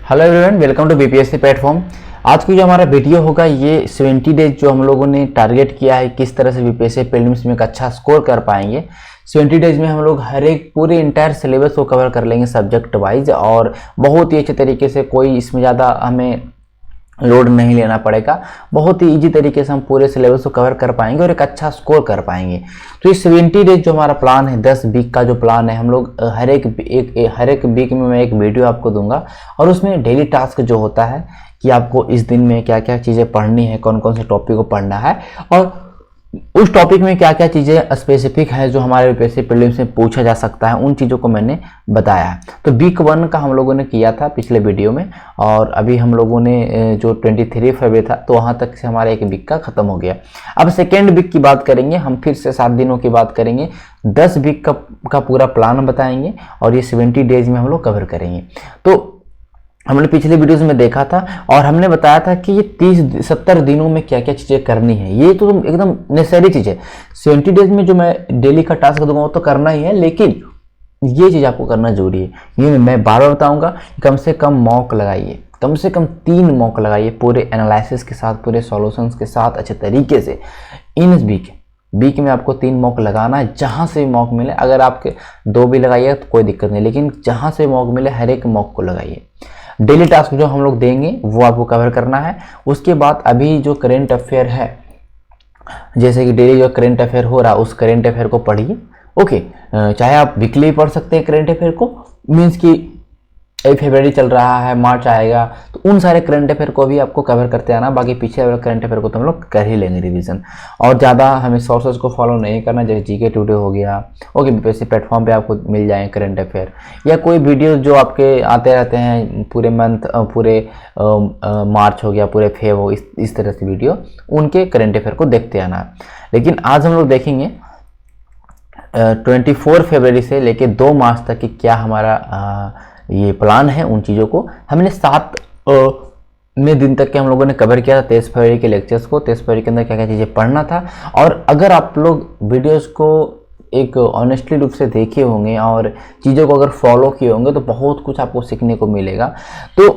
Hello everyone, welcome to BPSC platform. आज की जो हमारा वीडियो होगा ये 70 डेज जो हम लोगों ने टारगेट किया है किस तरह से बीपीएससी प्रीलिम्स में एक अच्छा स्कोर कर पाएंगे। 70 डेज में हम लोग हर एक पूरे इंटायर सिलेबस को कवर कर लेंगे सब्जेक्ट वाइज, और बहुत ही अच्छे तरीके से, कोई इसमें ज़्यादा हमें लोड नहीं लेना पड़ेगा। बहुत ही इजी तरीके से हम पूरे सिलेबस को कवर कर पाएंगे और एक अच्छा स्कोर कर पाएंगे। तो ये 70 डेज जो हमारा प्लान है, 10 वीक का जो प्लान है, हम लोग हर एक वीक में मैं एक वीडियो आपको दूंगा, और उसमें डेली टास्क जो होता है कि आपको इस दिन में क्या क्या चीज़ें पढ़नी है, कौन कौन से टॉपिक को पढ़ना है, और उस टॉपिक में क्या क्या चीज़ें स्पेसिफिक है जो हमारे बीपीएससी प्रीलिम्स में पूछा जा सकता है, उन चीज़ों को मैंने बताया है। तो वीक 1 का हम लोगों ने किया था पिछले वीडियो में, और अभी हम लोगों ने जो 23 फरवरी था तो वहाँ तक से हमारा एक वीक का ख़त्म हो गया। अब सेकेंड वीक की बात करेंगे, हम फिर से 7 दिनों की बात करेंगे, 10 वीक का पूरा प्लान बताएंगे, और ये 70 डेज में हम लोग कवर करेंगे। तो हमने पिछले वीडियोस में देखा था और हमने बताया था कि ये 30-70 दिनों में क्या क्या चीज़ें करनी है। ये तो एकदम नेसेसरी चीज़ है। 70 डेज में जो मैं डेली का टास्क दूंगा वो तो करना ही है, लेकिन ये चीज़ आपको करना जरूरी है। ये मैं बार बार बताऊंगा, कम से कम मॉक लगाइए, कम से कम 3 मॉक लगाइए, पूरे एनालिसिस के साथ, पूरे सॉल्यूशंस के साथ अच्छे तरीके से। इन वीक में आपको 3 मॉक लगाना है, जहाँ से भी मॉक मिले। अगर आपके 2 भी लगाइए तो कोई दिक्कत नहीं, लेकिन जहाँ से मॉक मिले हर एक मॉक को लगाइए। डेली टास्क जो हम लोग देंगे वो आपको कवर करना है। उसके बाद अभी जो करेंट अफेयर है, जैसे कि डेली जो करेंट अफेयर हो रहा है उस करेंट अफेयर को पढ़िए। ओके, चाहे आप वीकली पढ़ सकते हैं करेंट अफेयर को, मीन्स कि 1 फरवरी चल रहा है, मार्च आएगा, तो उन सारे करंट अफेयर को भी आपको कवर करते आना। बाकी पीछे वाले करंट अफेयर को तो हम लोग कर ही लेंगे रिवीजन, और ज़्यादा हमें सोर्सेज को फॉलो नहीं करना, जैसे जीके टुडे हो गया। ओके, बीपीएससी प्लेटफॉर्म पे आपको मिल जाए करंट अफेयर, या कोई वीडियो जो आपके आते रहते हैं पूरे मंथ, पूरे मार्च हो गया, पूरे फेब हो, इस तरह से वीडियो, उनके करंट अफेयर को देखते आना। लेकिन आज हम लोग देखेंगे 24 फरवरी से लेके 2 मार्च तक की क्या हमारा ये प्लान है। उन चीज़ों को हमने 7 दिन तक के हम लोगों ने कवर किया था 23 फरवरी के लेक्चर्स को। 23 फरवरी के अंदर क्या क्या चीज़ें पढ़ना था, और अगर आप लोग वीडियोस को एक ऑनेस्टली रूप से देखे होंगे और चीज़ों को अगर फॉलो किए होंगे तो बहुत कुछ आपको सीखने को मिलेगा। तो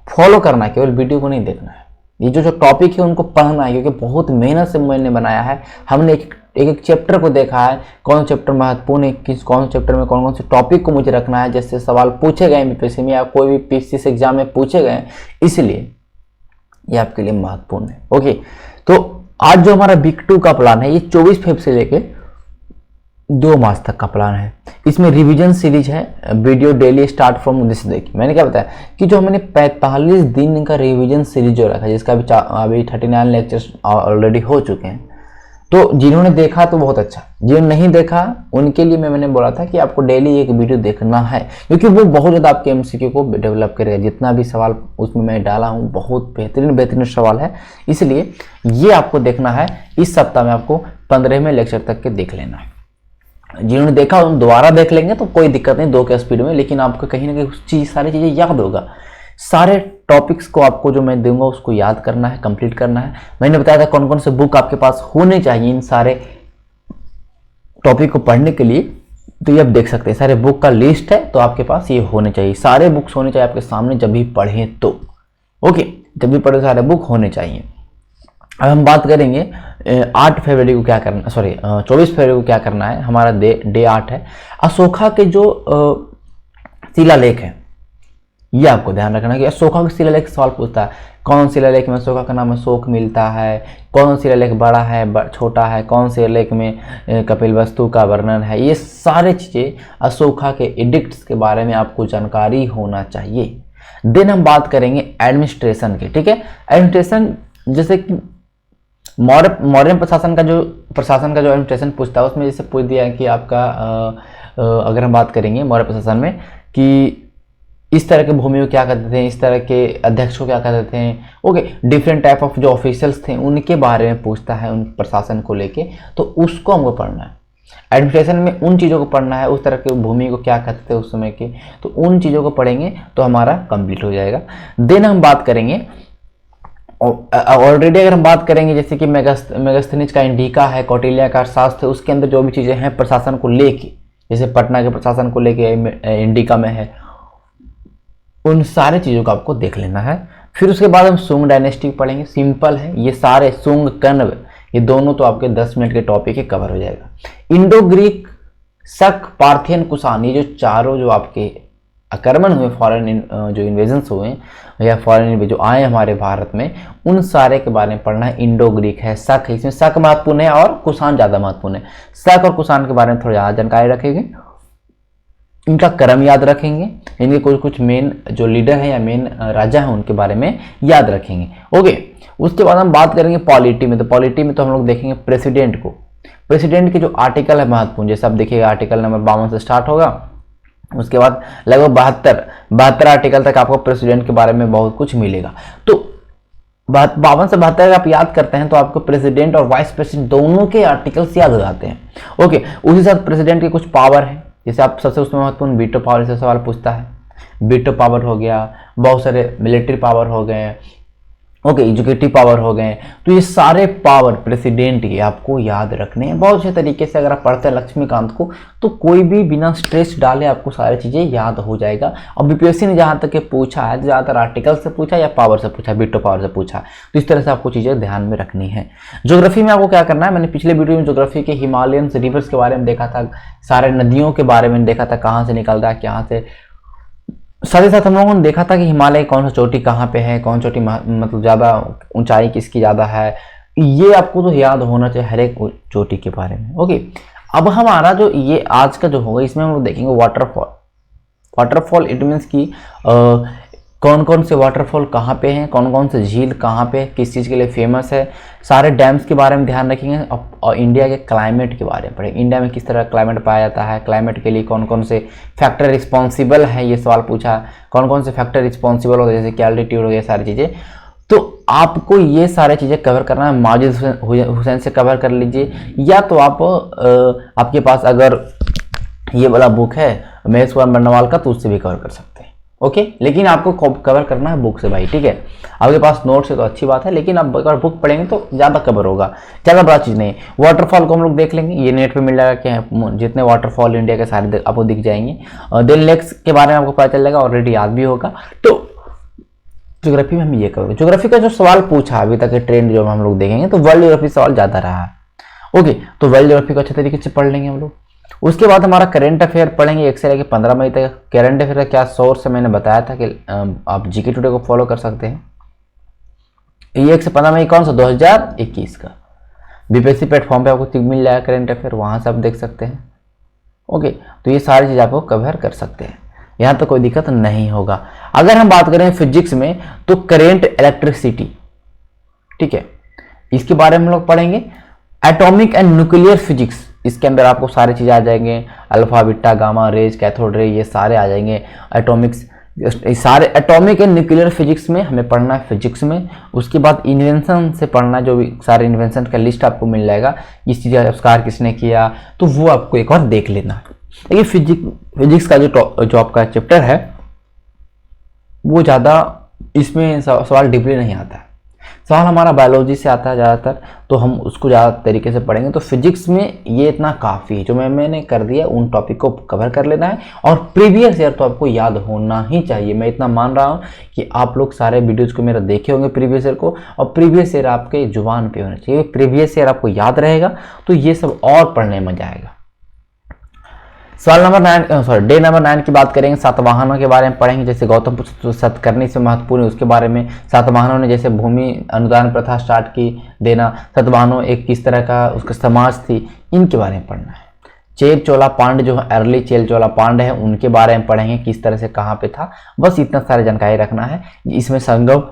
फॉलो करना, केवल वीडियो को नहीं देखना है, ये जो टॉपिक है उनको पढ़ना है, क्योंकि बहुत मेहनत से मैंने बनाया है। हमने एक चैप्टर को देखा है, कौन चैप्टर महत्वपूर्ण है, कौन चैप्टर में कौन कौन से टॉपिक को मुझे रखना है, जैसे सवाल पूछे गए बीपीएससी में या कोई भी पीसीएस एग्जाम में पूछे गए, इसलिए ये आपके लिए महत्वपूर्ण है। ओके, तो आज जो हमारा वीक 2 का प्लान है ये 24 फरवरी से लेके 2 मार्च तक का प्लान है। इसमें रिवीजन सीरीज है, video daily start from this. देखिए मैंने क्या बताया कि जो हमने 45 दिन का रिवीजन सीरीज जो रखा है, जिसका अभी 39 लेक्चर्स ऑलरेडी हो चुके हैं। तो जिन्होंने देखा तो बहुत अच्छा, जिन्होंने नहीं देखा उनके लिए मैंने बोला था कि आपको डेली एक वीडियो देखना है, क्योंकि वो बहुत ज़्यादा आपके एमसीक्यू को डेवलप करेगा। जितना भी सवाल उसमें मैं डाला हूँ बहुत बेहतरीन सवाल है, इसलिए ये आपको देखना है। इस सप्ताह में आपको 15वें लेक्चर तक के देख लेना है। जिन्होंने देखा उन दोबारा देख लेंगे तो कोई दिक्कत नहीं, 2 के स्पीड में, लेकिन आपको कहीं ना कहीं सारी चीज़ें याद होगा। सारे टॉपिक्स को आपको जो मैं दूंगा उसको याद करना है, कंप्लीट करना है। मैंने बताया था कौन कौन से बुक आपके पास होने चाहिए इन सारे टॉपिक को पढ़ने के लिए, तो ये आप देख सकते हैं। सारे बुक का लिस्ट है, तो आपके पास ये होने चाहिए, सारे बुक्स होने चाहिए आपके सामने जब भी पढ़ें तो। ओके, जब भी पढ़े सारे बुक होने चाहिए। अब हम बात करेंगे 8 फरवरी को क्या करना, 24 फरवरी को क्या करना है। हमारा डे 8 है। अशोका के जो शिलालेख है, ये आपको ध्यान रखना कि अशोका का शिलालेख सवाल पूछता है, कौन शिलालेख में अशोका का नाम अशोक मिलता है, कौन शिलालेख बड़ा है छोटा है, कौन शिलालेख में कपिलवस्तु का वर्णन है। ये सारे चीज़ें अशोका के एडिक्ट्स के बारे में आपको जानकारी होना चाहिए। देन हम बात करेंगे एडमिनिस्ट्रेशन की। ठीक है, एडमिनिस्ट्रेशन जैसे कि मौर्य प्रशासन का जो एडमिनिस्ट्रेशन पूछता है, उसमें जैसे पूछ दिया है कि आपका अगर हम बात करेंगे मौर्य प्रशासन में कि इस तरह के भूमि को क्या कहते थे, इस तरह के अध्यक्ष को क्या कहते थे। ओके, डिफरेंट टाइप ऑफ जो ऑफिशियल्स थे उनके बारे में पूछता है, उन प्रशासन को लेके, तो उसको हमको पढ़ना है। एडमिनिस्ट्रेशन में उन चीज़ों को पढ़ना है, उस तरह के भूमि को क्या कहते थे उस समय के, तो उन चीज़ों को पढ़ेंगे तो हमारा कंप्लीट हो जाएगा। देन हम बात करेंगे ऑलरेडी, अगर हम बात करेंगे जैसे कि मेगास्थनीज का इंडिका है, कौटिल्य का अर्थशास्त्र, उसके अंदर जो भी चीज़ें हैं प्रशासन को लेके, जैसे पटना के प्रशासन को लेके इंडिका में है, उन सारे चीज़ों को आपको देख लेना है। फिर उसके बाद हम सुंग डायनेस्टी पढ़ेंगे, सिंपल है ये सारे, सुंग, कण्व, ये दोनों तो आपके 10 मिनट के टॉपिक ही कवर हो जाएगा। इंडो ग्रीक, शक, पार्थियन, कुषाण, ये जो चारों जो आपके आक्रमण हुए, फॉरेन जो इन्वेजन्स हुए या फॉरेन जो आए हमारे भारत में, उन सारे के बारे में पढ़ना है। इंडो ग्रीक है, शक है, इसमें शक महत्वपूर्ण है और कुषाण ज़्यादा महत्वपूर्ण है। शक और कुषाण के बारे में थोड़ा ज़्यादा जानकारी रखेंगे, इनका क्रम याद रखेंगे, इनके कुछ कुछ मेन जो लीडर है या मेन राजा हैं उनके बारे में याद रखेंगे। ओके, उसके बाद हम बात करेंगे पॉलिटी में। तो पॉलिटी में तो हम लोग देखेंगे प्रेसिडेंट को, प्रेसिडेंट के जो आर्टिकल है महत्वपूर्ण, जैसे आप देखिएगा आर्टिकल नंबर 52 से स्टार्ट होगा, उसके बाद लगभग 72 आर्टिकल तक आपको प्रेसिडेंट के बारे में बहुत कुछ मिलेगा। तो 52 से 72 आप याद करते हैं तो आपको प्रेसिडेंट और वाइस प्रेसिडेंट दोनों के आर्टिकल्स याद हो जाते हैं। ओके, उसी साथ प्रेसिडेंट के कुछ पावर है, जैसे आप सबसे उसमें महत्वपूर्ण वीटो पावर से सवाल पूछता है, वीटो पावर हो गया, बहुत सारे मिलिट्री पावर हो गए, ओके, एजुकेटिव पावर हो गए। तो ये सारे पावर प्रेसिडेंट के आपको याद रखने हैं बहुत अच्छे तरीके से। अगर आप पढ़ते हैं लक्ष्मीकांत को तो कोई भी बिना स्ट्रेस डाले आपको सारी चीज़ें याद हो जाएगा। और बीपीएससी ने जहाँ तक पूछा है, ज़्यादातर आर्टिकल से पूछा या पावर से पूछा, वीटो पावर से पूछा, तो इस तरह से आपको चीज़ें ध्यान में रखनी है। ज्योग्राफी में आपको क्या करना है, मैंने पिछले वीडियो में ज्योग्राफी के हिमालयन रिवर्स के बारे में देखा था, सारे नदियों के बारे में देखा था, कहाँ से निकलता है, कहाँ से। साथ ही साथ हम लोगों ने देखा था कि हिमालय कौन सा चोटी कहाँ पे है, कौन चोटी मतलब ज़्यादा ऊंचाई किसकी ज़्यादा है, ये आपको तो याद होना चाहिए हर एक चोटी के बारे में। ओके, अब हमारा जो ये आज का जो होगा इसमें हम लोग देखेंगे वाटरफॉल। वाटरफॉल इट मीन्स की कौन कौन से वाटरफॉल कहाँ पे हैं, कौन कौन से झील कहाँ पे किस चीज़ के लिए फेमस है, सारे डैम्स के बारे में ध्यान रखेंगे। और इंडिया के क्लाइमेट के बारे में पढ़ेंगे, इंडिया में किस तरह क्लाइमेट पाया जाता है, क्लाइमेट के लिए कौन कौन से फैक्टर रिस्पॉन्सिबल है, ये सवाल पूछा, कौन कौन से फैक्टर रिस्पॉन्सिबल होते हैं, जैसे कि एल्टीट्यूड हो गया, सारी चीज़ें। तो आपको ये सारी चीज़ें कवर करना है। माजिद हुसैन से कवर कर लीजिए, या तो आप आपके पास अगर ये वाला बुक है महेश कुमार बर्नवाल का तो उससे भी कवर कर सकते हैं। ओके, लेकिन आपको कवर करना है बुक से भाई, ठीक है। आपके पास नोट्स है तो अच्छी बात है, लेकिन आप अगर बुक पढ़ेंगे तो ज़्यादा कवर होगा, ज़्यादा बड़ा चीज़ नहीं। वाटरफॉल को हम लोग देख लेंगे, ये नेट पे मिल जाएगा कि जितने वाटरफॉल इंडिया के सारे आपको दिख जाएंगे। दिल लेक्स के बारे में आपको पता चल जाएगा, ऑलरेडी याद भी होगा। तो ज्योग्राफी में हम ये करोगे। ज्योग्राफी का जो सवाल पूछा अभी तक के ट्रेंड जो हम लोग देखेंगे तो वर्ल्ड ज्योग्राफी सवाल ज़्यादा रहा है। ओके, तो वर्ल्ड ज्योग्राफी को अच्छे तरीके से पढ़ लेंगे हम लोग। उसके बाद हमारा करंट अफेयर पढ़ेंगे 1 से लेकर 15 मई तक। करंट अफेयर का क्या सोर्स है मैंने बताया था कि आप जीके टुडे को फॉलो कर सकते हैं। ये 1 से 15 मई कौन सा, 2021 का बीपीएससी प्लेटफॉर्म पे आपको मिल जाएगा करंट अफेयर, वहां से आप देख सकते हैं। ओके, तो ये सारी चीज़ आपको कवर कर सकते हैं, यहाँ तो कोई दिक्कत नहीं होगा। अगर हम बात करें फिजिक्स में तो करेंट इलेक्ट्रिसिटी, ठीक है, इसके बारे में हम लोग पढ़ेंगे। एटॉमिक एंड न्यूक्लियर फिजिक्स, इसके अंदर आपको सारी चीज़ें आ जाएंगे, alpha beta gamma rays cathode ray, ये सारे आ जाएंगे। एटॉमिक्स, सारे एटॉमिक एंड न्यूक्लियर फिजिक्स में हमें पढ़ना है फिजिक्स में। उसके बाद इन्वेंशन से पढ़ना, जो भी सारे इन्वेंशन का लिस्ट आपको मिल जाएगा, इस चीज़ का आविष्कार किसने किया, तो वो आपको एक बार देख लेना है। देखिए फिजिक्स का जो आपका चैप्टर है वो ज़्यादा इसमें सवाल डीपली नहीं आता है, सवाल हमारा बायोलॉजी से आता है ज़्यादातर, तो हम उसको ज़्यादा तरीके से पढ़ेंगे। तो फिजिक्स में ये इतना काफ़ी है, जो मैंने कर दिया उन टॉपिक को कवर कर लेना है। और प्रीवियस ईयर तो आपको याद होना ही चाहिए, मैं इतना मान रहा हूँ कि आप लोग सारे वीडियोज़ को मेरा देखे होंगे प्रीवियस ईयर को, और प्रीवियस ईयर आपके जुबान पे होना चाहिए, प्रीवियस ईयर आपको याद रहेगा तो ये सब और पढ़ने में मजा आएगा। सवाल नंबर 9, डे नंबर 9 की बात करेंगे। सातवाहनों के बारे में पढ़ेंगे, जैसे गौतम बुद्ध सतकर्णी से महत्वपूर्ण है उसके बारे में। सातवाहनों ने जैसे भूमि अनुदान प्रथा स्टार्ट की देना, सातवाहनों एक किस तरह का उसका समाज थी, इनके बारे में पढ़ना है। चेर चोला पांड्य जो है, अर्ली चेर चोला पांड्य है, उनके बारे में पढ़ेंगे, किस तरह से कहाँ पे था, बस इतना सारी जानकारी रखना है। इसमें संगम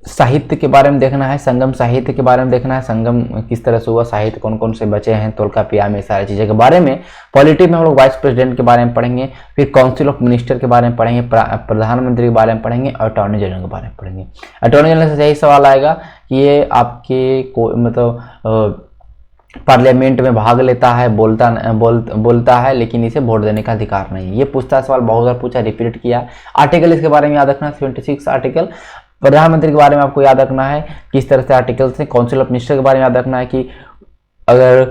साहित्य के बारे में देखना है, संगम साहित्य के बारे में देखना है, संगम किस तरह से हुआ, साहित्य कौन कौन से बचे हैं, तोलकापिया में, सारी चीज़ों के बारे में। पॉलिटी में हम लोग वाइस प्रेसिडेंट के बारे में पढ़ेंगे, फिर काउंसिल ऑफ मिनिस्टर के बारे में पढ़ेंगे, प्रधानमंत्री के बारे में पढ़ेंगे, और अटॉर्नी जनरल के बारे में पढ़ेंगे। अटॉर्नी जनरल से यही सवाल आएगा कि ये आपके मतलब पार्लियामेंट में भाग लेता है, बोलता है, लेकिन इसे वोट देने का अधिकार नहीं है। ये पूछता सवाल बहुत बार पूछा, रिपीट किया। आर्टिकल इसके बारे में याद रखना, 76 आर्टिकल। प्रधानमंत्री के बारे में आपको याद रखना है किस तरह से आर्टिकल्स हैं। काउंसिल ऑफ मिनिस्टर के बारे में याद रखना है कि अगर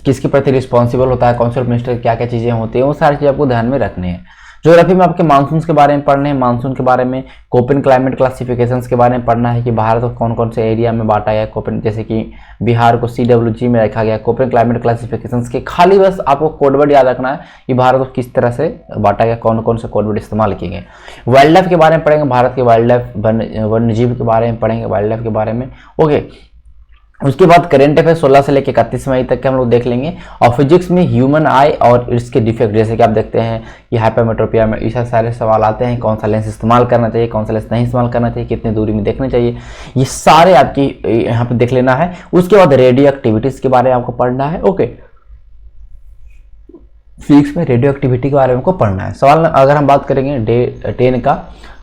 किसके प्रति रिस्पॉन्सिबल होता है, काउंसिल ऑफ मिनिस्टर क्या क्या चीज़ें होती हैं, वो सारी चीज़ें आपको ध्यान में रखनी है। ज्योग्राफी में आपके मानसून के बारे में पढ़ने हैं, मानसून के बारे में, कोपेन क्लाइमेट क्लासिफिकेशंस के बारे में पढ़ना है कि भारत को कौन कौन से एरिया में बांटा गया कोपेन, जैसे कि बिहार को CWG में रखा गया कोपेन क्लाइमेट क्लासिफिकेशंस के। खाली बस आपको कोडवर्ड याद रखना है कि भारत को किस तरह से बांटा गया, कौन कौन से कोडवर्ड इस्तेमाल किए गए। वाइल्ड लाइफ के बारे में पढ़ेंगे, भारत के वाइल्ड लाइफ वन्य जीव के बारे में पढ़ेंगे, वाइल्ड लाइफ के बारे में। ओके, उसके बाद करेंट अफेयर 16 से लेकर 31 मई तक के हम लोग देख लेंगे। और फिजिक्स में ह्यूमन आई और इसके डिफेक्ट, जैसे कि आप देखते हैं कि हाइपरमेट्रोपिया में ऐसा सारे सवाल आते हैं, कौन सा लेंस इस्तेमाल करना चाहिए, कौन सा लेंस नहीं इस्तेमाल करना चाहिए, कितनी दूरी में देखना चाहिए, ये सारे आपकी यहाँ पे देख लेना है। उसके बाद रेडियो एक्टिविटीज के बारे में आपको पढ़ना है। ओके, फिजिक्स में रेडियो एक्टिविटी के बारे में आपको पढ़ना है। सवाल अगर हम बात करेंगे डे 10 का,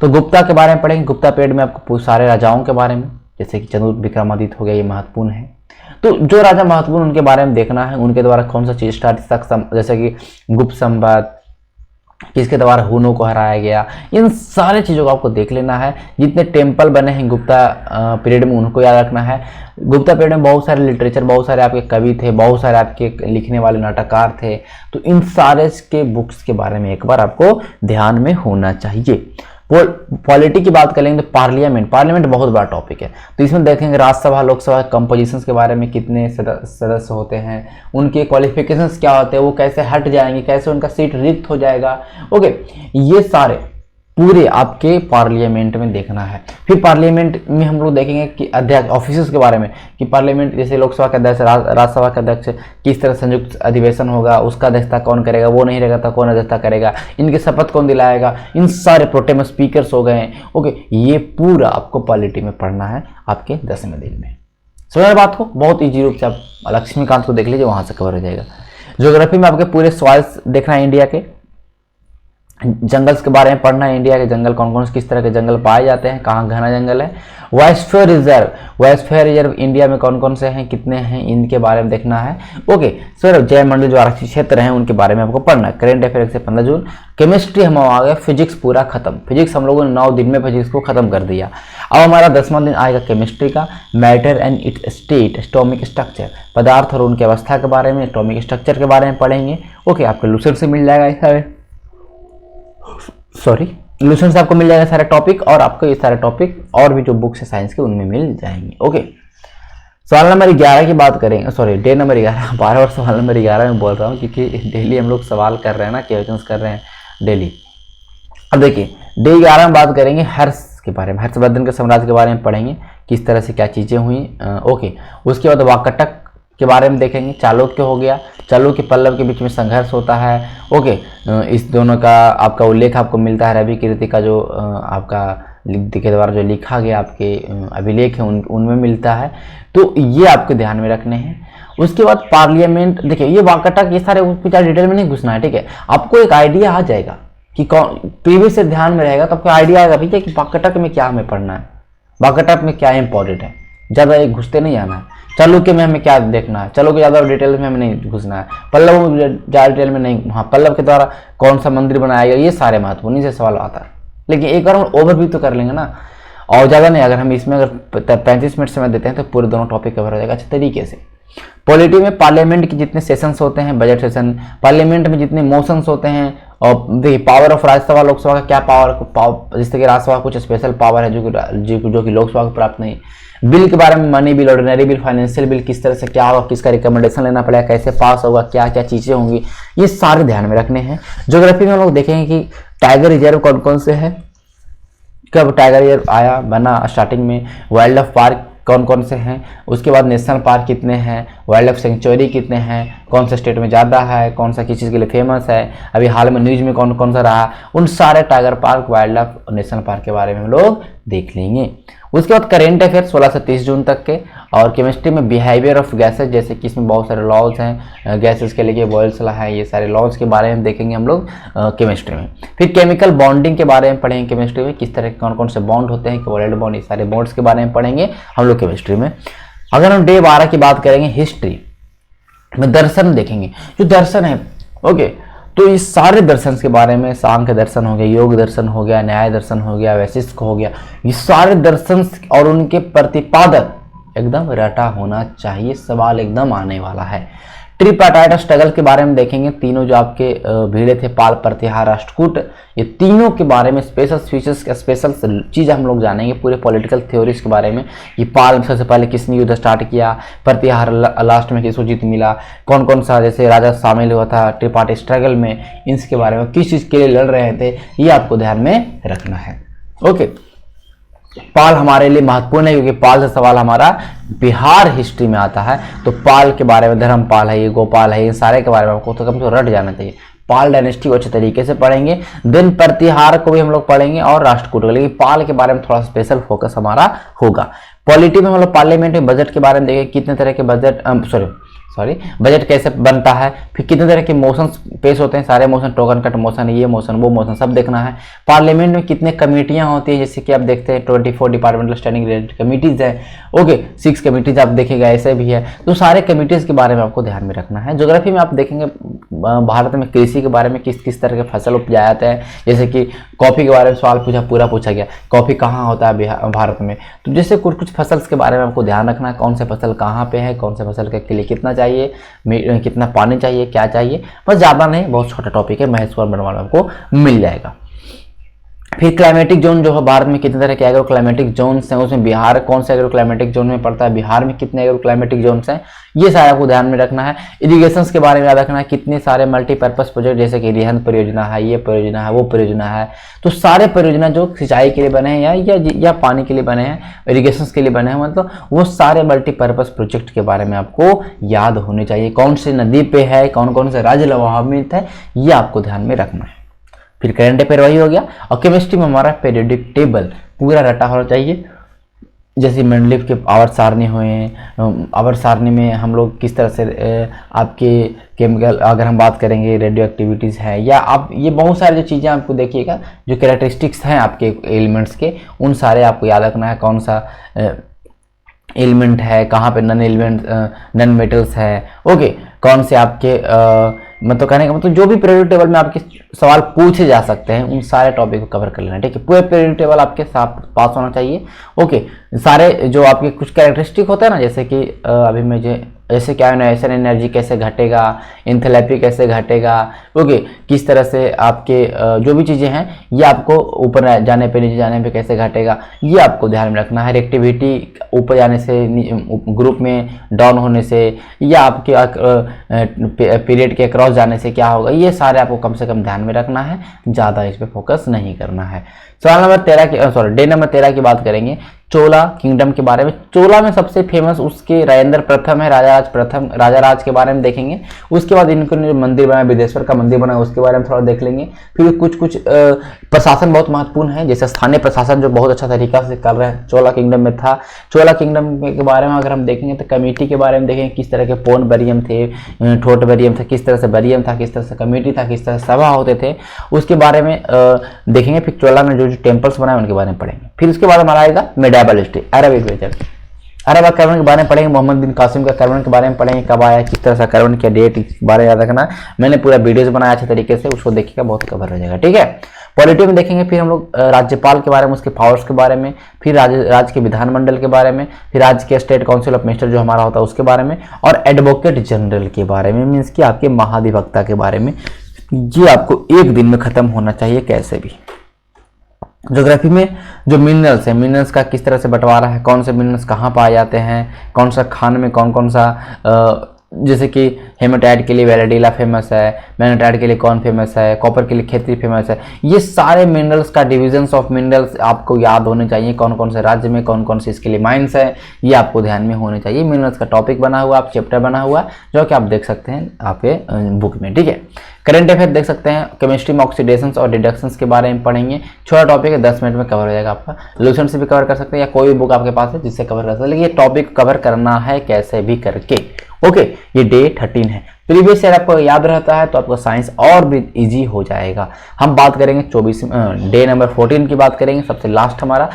तो गुप्ता के बारे में पढ़ेंगे। गुप्ता पीरियड में आपको सारे राजाओं के बारे में, जैसे कि चंद्रगुप्त विक्रमादित्य हो गया, ये महत्वपूर्ण है। तो जो राजा महत्वपूर्ण उनके बारे में देखना है, उनके द्वारा कौन सा चीज स्टार्ट तक, जैसे कि गुप्त संवत, किसके द्वारा हुनों को हराया गया, इन सारे चीज़ों को आपको देख लेना है। जितने टेम्पल बने हैं गुप्ता पीरियड में उनको याद रखना है। गुप्ता पीरियड में बहुत सारे लिटरेचर, बहुत सारे आपके कवि थे, बहुत सारे आपके लिखने वाले नाटककार थे, तो इन सारे के बुक्स के बारे में एक बार आपको ध्यान में होना चाहिए। पॉलिटी की बात करेंगे तो पार्लियामेंट बहुत बड़ा टॉपिक है, तो इसमें देखेंगे राज्यसभा लोकसभा कंपोजिशंस के बारे में, कितने सदस्य होते हैं, उनके क्वालिफिकेशंस क्या होते हैं, वो कैसे हट जाएंगे, कैसे उनका सीट रिक्त हो जाएगा। ओके, ये सारे पूरे आपके पार्लियामेंट में देखना है। फिर पार्लियामेंट में हम लोग देखेंगे कि अध्यक्ष ऑफिस के बारे में, कि पार्लियामेंट जैसे लोकसभा का अध्यक्ष, राज्यसभा का अध्यक्ष, किस तरह संयुक्त अधिवेशन होगा, उसका अध्यक्षता कौन करेगा, वो नहीं रहेगा तो कौन अध्यक्षता करेगा, इनके शपथ कौन दिलाएगा, इन सारे प्रोटेम स्पीकर्स हो गए। ओके, ये पूरा आपको पॉलिटी में पढ़ना है आपके 10वें दिन में। समझ बात को, बहुत ईजी रूप से आप लक्ष्मीकांत को देख लीजिए, वहां से कवर हो जाएगा। ज्योग्राफी में आपके पूरे सॉइल्स देखना है, इंडिया के जंगल्स के बारे में पढ़ना है, इंडिया के जंगल कौन कौन से किस तरह के जंगल पाए जाते हैं, कहाँ घना जंगल है। वाइस्फीयर रिजर्व इंडिया में कौन कौन से हैं, कितने हैं, इनके बारे में देखना है। ओके सर, जयमंडल जो आरक्षित क्षेत्र हैं उनके बारे में आपको पढ़ना है। करेंट अफेयर से 15 जून। केमिस्ट्री हम आ गए, फिजिक्स पूरा खत्म, फिजिक्स हम लोगों ने 9 दिन में फिजिक्स को खत्म कर दिया। अब हमारा 10वां दिन आएगा केमिस्ट्री का। Matter and it's state, atomic structure, पदार्थ और उनकी अवस्था के बारे में, एटॉमिक स्ट्रक्चर के बारे में पढ़ेंगे। ओके, आपको लूसेंट से मिल जाएगा लूसेंट से आपको मिल जाएगा सारे टॉपिक, और आपको ये सारे टॉपिक और भी जो बुक्स है साइंस के उनमें मिल जाएंगे। ओके, सवाल नंबर 11 की बात करेंगे, डे नंबर 11, 12 और सवाल नंबर 11 में बोल रहा हूँ क्योंकि डेली हम लोग सवाल कर रहे हैं ना, क्वेश्चंस कर रहे हैं डेली। अब देखिए डे 11 में बात करेंगे हर्ष के बारे में, हर्षवर्धन के साम्राज्य के बारे में पढ़ेंगे, किस तरह से क्या चीज़ें हुई। ओके, उसके बाद वाकटक के बारे में देखेंगे। चालुक्य हो गया, चालुक्य पल्लव के बीच में संघर्ष होता है। ओके, इस दोनों का आपका उल्लेख आपको मिलता है रवि कीर्ति का जो आपका के द्वारा जो लिखा गया आपके अभिलेख है उनमें मिलता है, तो ये आपके ध्यान में रखने हैं। उसके बाद पार्लियामेंट, देखिए ये वाकटक, ये सारे ज़्यादा डिटेल में नहीं घुसना है, ठीक है। आपको एक आइडिया आ जाएगा कि कौन प्रीवियस से ध्यान में रहेगा तो आपको आइडिया आएगा भैया कि वाकटक में क्या हमें पढ़ना है, वाकटक में क्या इंपॉर्टेंट है, ज़्यादा एक घुसते नहीं आना है। चालुक्य में हमें क्या देखना है, चालुक्य ज़्यादा डिटेल में हमें नहीं घुसना है, पल्लव में ज़्यादा डिटेल में नहीं, हाँ पल्लव के द्वारा कौन सा मंदिर बनाया गया, ये सारे महत्वपूर्ण से सवाल आता है। लेकिन एक बार हम ओवरव्यू तो कर लेंगे ना, और ज़्यादा नहीं, अगर हम इसमें अगर 35 मिनट समय देते हैं तो पूरे दोनों टॉपिक कवर हो जाएगा अच्छे तरीके से। पॉलिटी में पार्लियामेंट के जितने सेशंस होते हैं, बजट सेशन, पार्लियामेंट में जितने मोशंस होते हैं, और देखिए पावर ऑफ राज्यसभा लोकसभा का क्या पावर, जैसे कि राज्यसभा कुछ स्पेशल पावर है जो कि लोकसभा को प्राप्त नहीं। बिल के बारे में, money bill, ordinary bill, financial bill, किस तरह से क्या होगा, किसका रिकमेंडेशन लेना पड़ेगा, कैसे पास होगा, क्या क्या चीज़ें होंगी, ये सारे ध्यान में रखने हैं। ज्योग्राफी में हम लोग देखेंगे कि टाइगर रिजर्व कौन कौन से है, कब टाइगर रिजर्व आया बना स्टार्टिंग में, वाइल्ड लाइफ पार्क कौन कौन से हैं, उसके बाद नेशनल पार्क कितने हैं, वाइल्ड लाइफ सेंचुरी कितने हैं, कौन सा स्टेट में ज़्यादा है, कौन सा किस चीज़ के लिए फेमस है, अभी हाल में न्यूज़ में कौन कौन सा रहा, उन सारे टाइगर पार्क, वाइल्ड लाइफ और नेशनल पार्क के बारे में हम लोग देख लेंगे। उसके बाद करेंट अफेयर 16 से 30 जून तक के, और केमिस्ट्री में बिहेवियर ऑफ गैसेज, जैसे कि इसमें बहुत सारे लॉज हैं गैसेज के लिए, बॉयल्स लॉ है, ये सारे लॉज के बारे में देखेंगे हम लोग केमिस्ट्री में। फिर केमिकल बॉन्डिंग के बारे में पढ़ेंगे केमिस्ट्री में, किस तरह के कौन कौन से बॉन्ड होते हैं, कोवैलेंट बॉन्ड, ये सारे बॉन्ड्स के बारे में पढ़ेंगे हम लोग केमिस्ट्री में। अगर हम डे 12 की बात करेंगे, हिस्ट्री में दर्शन देखेंगे, जो दर्शन है। ओके, तो इस सारे दर्शन के बारे में, सांख्य दर्शन हो गया, योग दर्शन हो गया, न्याय दर्शन हो गया, वैशिष्ट हो गया, ये सारे दर्शन और उनके प्रतिपादक एकदम रटा होना चाहिए, सवाल एकदम आने वाला है। ट्रिपार्टाइट स्ट्रगल के बारे में देखेंगे, तीनों जो आपके भीड़े थे पाल, प्रतिहार, राष्ट्रकूट, ये तीनों के बारे में स्पेशल फीचर्स, स्पेशल चीज़ हम लोग जानेंगे पूरे पॉलिटिकल थ्योरीज के बारे में। ये पाल सबसे पहले किसने युद्ध स्टार्ट किया, प्रतिहार लास्ट में किसको जीत मिला, कौन कौन सा जैसे राजा शामिल हुआ था ट्रिपार्टाइट स्ट्रगल में, इसके बारे में किस चीज़ के लिए लड़ रहे थे, ये आपको ध्यान में रखना है। ओके, पाल हमारे लिए महत्वपूर्ण है क्योंकि पाल से सवाल हमारा बिहार हिस्ट्री में आता है। तो पाल के बारे में, धर्मपाल है, ये गोपाल है, इन सारे के बारे में आपको तो कम से कम रट जाना चाहिए। पाल डायनेस्टी को अच्छे तरीके से पढ़ेंगे, देन प्रतिहार को भी हम लोग पढ़ेंगे और राष्ट्रकूट को, लेकिन पाल के बारे में थोड़ा स्पेशल फोकस हमारा होगा। पॉलिटी में हम लोग पार्लियामेंट में बजट के बारे में देखेंगे, कितने तरह के बजट बजट कैसे बनता है, फिर कितने तरह के मोशंस पेश होते हैं, सारे मोशन, टोकन कट मोशन, ये मोशन, वो मोशन, सब देखना है। पार्लियामेंट में कितने कमेटियां होती है, जैसे कि आप देखते हैं 24 डिपार्टमेंटल स्टैंडिंग रिलेटेड कमिटीज है। ओके, 6 कमिटीज आप देखेगा, ऐसे भी है। तो सारे कमिटीज के बारे में आपको ध्यान में रखना है। ज्योग्राफी में आप देखेंगे भारत में कृषि के बारे में किस किस तरह के फसल उपजाए जाते हैं, जैसे कि कॉफी के बारे में सवाल पूछा गया, कॉफी कहाँ होता है भारत में। तो जैसे कुछ फसल के बारे में आपको ध्यान रखना है, कौन से फसल कहाँ पे है, कौन से फसल के लिए कितना चाहिए, कितना पानी चाहिए, क्या चाहिए, बस ज़्यादा नहीं, बहुत छोटा टॉपिक है, महेश्वर बनवाल आपको मिल जाएगा। फिर क्लाइमेटिक जोन जो है भारत में कितने तरह के एग्रो क्लाइमेटिक जोन्स हैं, उसमें बिहार कौन से एग्रो क्लाइमेटिक जोन में पड़ता है, बिहार में कितने एग्रो क्लाइमेटिक जोन्स हैं, ये सारा आपको ध्यान में रखना है। इरिगेशंस के बारे में याद रखना है, कितने सारे मल्टीपर्पज प्रोजेक्ट जैसे कि रिहंद परियोजना है, ये परियोजना है, वो परियोजना है। तो सारे परियोजना जो सिंचाई के लिए बने हैं या पानी के लिए बने हैं, इरिगेशंस के लिए बने हैं, मतलब वो सारे मल्टीपर्पज प्रोजेक्ट के बारे में आपको याद होने चाहिए। कौन सी नदी पे है, कौन कौन से राज्य लाभान्वित है, ये आपको ध्यान में रखना है। फिर करंट अफेयर वही हो गया। और केमिस्ट्री में हमारा पीरियोडिक टेबल पूरा रटा होना चाहिए, जैसे मेंडलीव के आवर्त सारणी हुए, आवर्त सारणी में हम लोग किस तरह से आपके केमिकल, अगर हम बात करेंगे रेडियो एक्टिविटीज़ है, या आप ये बहुत सारी जो चीज़ें आपको देखिएगा जो कैरेक्टरिस्टिक्स हैं आपके एलिमेंट्स के, उन सारे आपको याद रखना है। कौन सा एलिमेंट है, कहाँ पे नन मेटल्स है, ओके, कौन से आपके मतलब कहने का मतलब जो भी पीरियोडिक टेबल में आपके सवाल पूछे जा सकते हैं, उन सारे टॉपिक को कवर कर लेना, ठीक है। पूरे पीरियोडिक टेबल आपके साथ पास होना चाहिए। ओके, सारे जो आपके कुछ कैरेक्टरिस्टिक होता है ना, जैसे कि अभी मुझे जैसे क्या आयोनाइजेशन एनर्जी कैसे घटेगा, एंथैल्पी कैसे घटेगा, ओके, किस तरह से आपके जो भी चीज़ें हैं ये आपको ऊपर जाने पे नीचे जाने पे कैसे घटेगा, ये आपको ध्यान में रखना है। रिएक्टिविटी ऊपर जाने से, ग्रुप में डाउन होने से, या आपके पीरियड के क्रॉस जाने से क्या होगा, ये सारे आपको कम से कम ध्यान में रखना है, ज़्यादा इस पर फोकस नहीं करना है। सवाल नंबर 13 की डे नंबर 13 की बात करेंगे, चोला किंगडम के बारे में। चोला में सबसे फेमस उसके राजेंद्र प्रथम है, राजा राज के बारे में देखेंगे। उसके बाद इनको जो मंदिर बना, विदेश्वर का मंदिर बना, उसके बारे में थोड़ा देख लेंगे। फिर कुछ प्रशासन बहुत महत्वपूर्ण है, जैसे स्थानीय प्रशासन जो बहुत अच्छा तरीका से कर रहे हैं चोला किंगडम में था। चोला किंगडम के बारे में अगर हम देखेंगे तो कमेटी के बारे में देखेंगे, किस तरह के पौन बरियम थे, ठोट बरियम था, किस तरह से बरियम था, किस तरह से कमेटी था, किस तरह से सभा होते थे, उसके बारे में देखेंगे। फिर चोला में जो टेम्पल्स बनाए उनके बारे में पढ़ेंगे। फिर उसके बाद हमारा आएगा मेडाबल हिस्ट्री, अरब लिटरेचर, अरब आक्रमण के बारे में पढ़ेंगे, मोहम्मद बिन कासिम का आक्रमण के बारे में पढ़ेंगे, कब आया, किस तरह से आक्रमण किया, डेट, इस बारे में याद रखना। मैंने पूरा वीडियोस बनाया अच्छे तरीके से, उसको देखिएगा, बहुत कवर हो जाएगा, ठीक है। पॉलिटी में देखेंगे, फिर हम लोग राज्यपाल के बारे में, उसके पावर्स के बारे में, फिर राज्य के विधानमंडल के बारे में, फिर राज्य के स्टेट काउंसिल ऑफ मिनिस्टर जो हमारा होता है उसके बारे में, और एडवोकेट जनरल के बारे में, मीन्स कि आपके महाधिवक्ता के बारे में। ये आपको एक दिन में खत्म होना चाहिए कैसे भी। ज्योग्राफी में जो मिनरल्स है, मिनरल्स का किस तरह से बंटवारा है, कौन से मिनरल्स कहाँ पाए जाते हैं, कौन सा खान में कौन कौन सा, जैसे कि हेमाटाइट के लिए वेलेडिला फेमस है, मैग्नेटाइट के लिए कौन फेमस है, कॉपर के लिए खेती फेमस है। ये सारे मिनरल्स का डिविजन्स ऑफ मिनरल्स आपको याद होने चाहिए, कौन कौन से राज्य में कौन कौन से इसके लिए माइंस है, ये आपको ध्यान में होने चाहिए। मिनरल्स का टॉपिक बना हुआ, आप चैप्टर बना हुआ, जो कि आप देख सकते हैं आपके बुक में, ठीक है। करंट अफेयर देख सकते हैं, केमिस्ट्री में ऑक्सीडेशंस और डिडक्शंस के बारे में पढ़ेंगे। छोटा टॉपिक है, 10 मिनट में कवर हो जाएगा आपका। लूसेंट से भी कवर कर सकते हैं, या कोई भी बुक आपके पास है जिससे कवर कर सकते हैं, लेकिन ये टॉपिक कवर करना है कैसे भी करके। ओके, ये डे 13 है। प्रीवियस ईयर आपको याद रहता है तो आपका साइंस और भी इजी हो जाएगा। हम बात करेंगे 24 डे नंबर 14 की बात करेंगे, सबसे लास्ट हमारा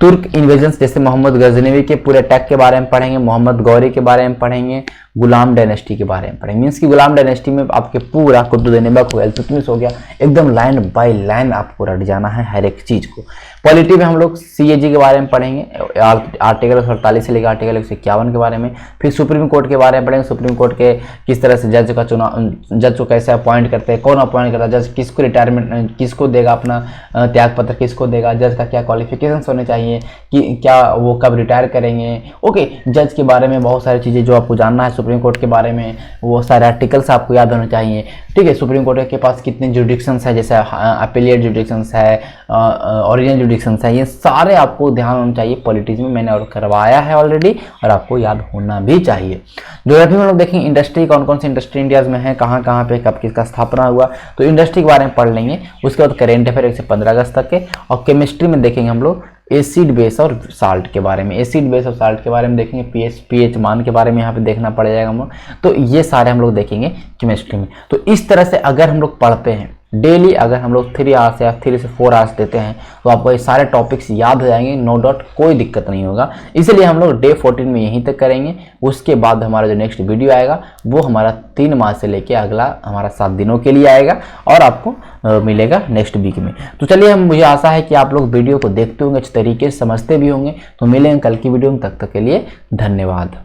तुर्क इन्वेजन्स, जैसे मोहम्मद गजनवी के पूरे अटैक के बारे में पढ़ेंगे, मोहम्मद गौरी के बारे में पढ़ेंगे, गुलाम डायनेस्टी के बारे में पढ़ेंगे। मीन्स कि गुलाम डायनेस्टी में आपके पूरा कुतुबुद्दीन हो गया, इल्तुतमिश हो गया, एकदम लाइन बाय लाइन आपको रट जाना है हर एक चीज़ को। पॉलिटी में हम लोग CAG के बारे में पढ़ेंगे, आर्टिकल 48 से लेकर आर्टिकल 151 के बारे में। फिर सुप्रीम कोर्ट के बारे में पढ़ेंगे, सुप्रीम कोर्ट के किस तरह से जज का चुनाव, जज को कैसे अपॉइंट करते हैं, कौन अपॉइंट करता है, जज किसको रिटायरमेंट किसको देगा, अपना त्याग पत्र किसको देगा, जज का क्या क्वालिफिकेशन होने चाहिए, कि क्या वो कब रिटायर करेंगे। ओके, जज के बारे में बहुत सारी चीज़ें जो आपको जानना है, सुप्रीम कोर्ट के बारे में वो सारे आर्टिकल्स आपको याद होने चाहिए। ठीक है, सुप्रीम कोर्ट के पास कितने जुडिक्शंस है, जैसे अपीलिएट जुडिक्शंस है, ओरिजिनल जुडिक्शंस है, ये सारे आपको ध्यान होना चाहिए। पॉलिटिक्स में मैंने और करवाया है ऑलरेडी, और आपको याद होना भी चाहिए। ज्योग्राफी में लोग देखेंगे इंडस्ट्री, कौन कौन सी इंडस्ट्री इंडिया में है, कहाँ कहाँ पे कब किसका स्थापना हुआ, तो इंडस्ट्री के बारे में पढ़ लेंगे। उसके बाद करेंट अफेयर 1 से 15 अगस्त तक के। और केमिस्ट्री में देखेंगे हम लोग एसिड बेस और साल्ट के बारे में, एसिड बेस और साल्ट के बारे में देखेंगे, पीएच मान के बारे में यहाँ पे देखना पड़ जाएगा हम लोग। तो ये सारे हम लोग देखेंगे केमिस्ट्री में। तो इस तरह से अगर हम लोग पढ़ते हैं डेली, अगर हम लोग 3 आवर्स या 3 से 4 आवर्स देते हैं, तो आपको ये सारे टॉपिक्स याद हो जाएंगे, नो डाउट, कोई दिक्कत नहीं होगा। इसलिए हम लोग डे 14 में यहीं तक करेंगे। उसके बाद हमारा जो नेक्स्ट वीडियो आएगा वो हमारा 3 माह से लेके अगला हमारा 7 दिनों के लिए आएगा, और आपको मिलेगा नेक्स्ट वीक में। तो चलिए, मुझे आशा है कि आप लोग वीडियो को देखते होंगे, अच्छे तरीके से समझते भी होंगे। तो मिलेंगे कल की वीडियो में, तब तक के लिए धन्यवाद।